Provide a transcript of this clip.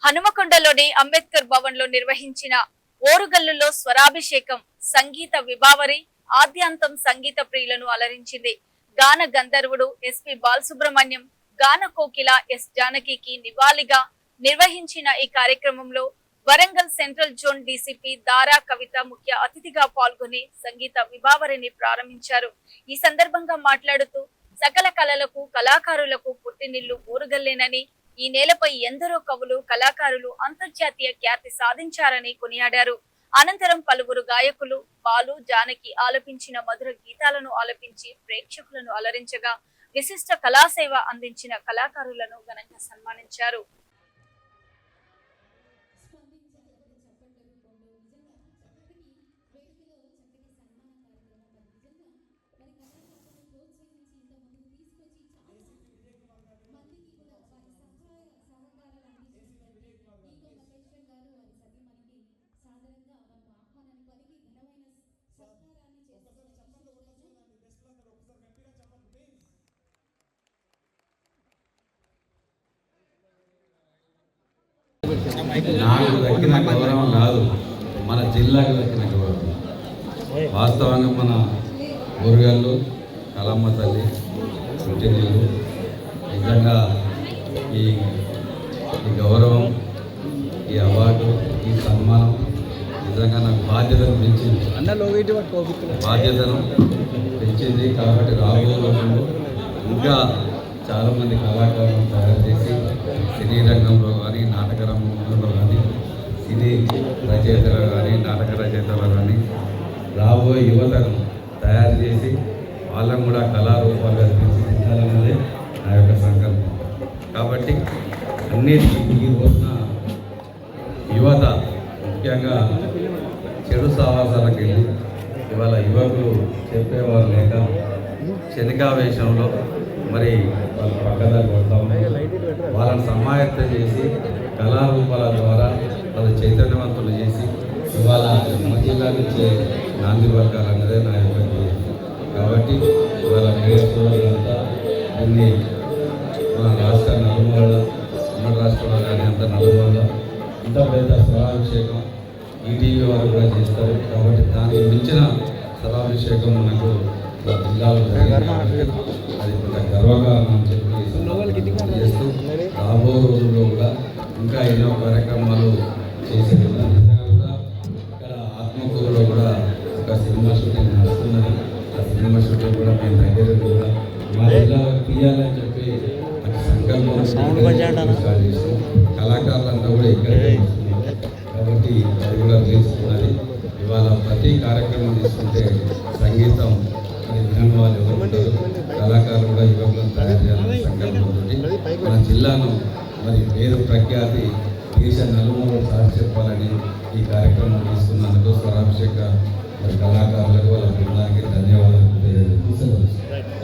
హనుమకొండలోని అంబేద్కర్ భవన్ లో నిర్వహించిన ఓరుగల్లులో స్వరాభిషేకం సంగీత విభావరి ఆద్యాంతం సంగీత ప్రియులను అలరించింది. గాన గంధర్వుడు ఎస్పి బాలసుబ్రహ్మణ్యం, గాన కోకిల ఎస్ జానకి నివాళిగా నిర్వహించిన ఈ కార్యక్రమంలో వరంగల్ సెంట్రల్ జోన్ డీసీపీ దారా కవిత ముఖ్య అతిథిగా పాల్గొని సంగీత విభావరిని ప్రారంభించారు. ఈ సందర్భంగా మాట్లాడుతూ సకల కళలకు కళాకారులకు పుట్టినిల్లు ఓరుగల్లేనని, ఈ నేలపై ఎందరో కవులు కళాకారులు అంతర్జాతీయ ఖ్యాతి సాధించారని కొనియాడారు. అనంతరం పలువురు గాయకులు బాలు జానకి ఆలపించిన మధుర గీతాలను ఆలపించి ప్రేక్షకులను అలరించగా విశిష్ట కళాసేవ అందించిన కళాకారులను ఘనంగా సన్మానించారు. నాకు దక్కిన గౌరవం కాదు, మన జిల్లాకు దక్కిన గౌరవం. వాస్తవంగా మన ఓరుగల్లు కలమ్మ తల్లి పుట్టినీళ్ళు నిజంగా ఈ గౌరవం, ఈ అవార్డు, ఈ సన్మానం నిజంగా నాకు బాధ్యతను పెంచింది. కాబట్టి రాబోయే రోజుల్లో ఇంకా చాలామంది కళాకారులను తయారు చేసి సినీ రంగంలో కానీ నాటక రంగంలో కానీ సినీ రచయితలు కానీ నాటక రచయితలు కానీ రాబోయే యువతను తయారు చేసి వాళ్ళను కూడా కళారూపాలు కల్పించాలన్నదే నా యొక్క సంకల్పం. కాబట్టి అన్నిటికీ ఈ రోజున యువత ముఖ్యంగా చెడు సావాసాలకు వెళ్ళి ఇవాళ యువకులు చెప్పేవారు లేక క్షణికావేశంలో మరి వాళ్ళు పక్కదారి కొడతా ఉన్నారు. వాళ్ళని సమాయత్తం చేసి కళారూపాల ద్వారా వాళ్ళు చైతన్యవంతులు చేసి ఇవాళ మన జిల్లా నుంచే నాంది వర్గాలన్నదే నా యొక్క ధ్యేయం. కాబట్టి ఇవాళ నేర్చుకోవాలంతా దీన్ని మన రాష్ట్ర నలుమూల ఉమ్మడి రాష్ట్రంలో కానీ అంత నలుమూల ఇంత పెద్ద స్వరాభిషేకం ఈటీవీ వారు కూడా చేస్తారు. కాబట్టి దానికి మించిన స్వరాభిషేకం మనకు జిల్లాలో జరిగింది. అది కొంత గర్వకారణం అని చెప్పి చేస్తూ రాబో రోజుల్లో కూడా ఇంకా ఎన్నో కార్యక్రమాలు చేసే నిజంగా కూడా ఇక్కడ ఆత్మకూరులో కూడా ఒక సినిమా షూటింగ్ నడుస్తున్నది. ఆ సినిమా షూటింగ్ కూడా మేము దగ్గర కూడా మా జిల్లాలో తీయాలని చెప్పి సంకల్పం చేస్తాం. కళాకారులంతా కూడా ఇక్కడే వస్తున్నారు. కాబట్టి అది కూడా తెలుస్తున్నది. ఇవాళ ప్రతి కార్యక్రమం తీసుకుంటే సంగీతం వినని వాళ్ళు ఎవరు ఉంటారు, కళాకారులు కూడా యువకులను తయారు చేయాలని సంకల్పంతో మన జిల్లాను మరి పేరు ప్రఖ్యాతి దేశ నలుమూలలో సాటి చెప్పాలని ఈ కార్యక్రమం తీసుకున్నందుకు స్వరాభిషేక మరి కళాకారులకు వాళ్ళ బృందానికి ధన్యవాదాలు.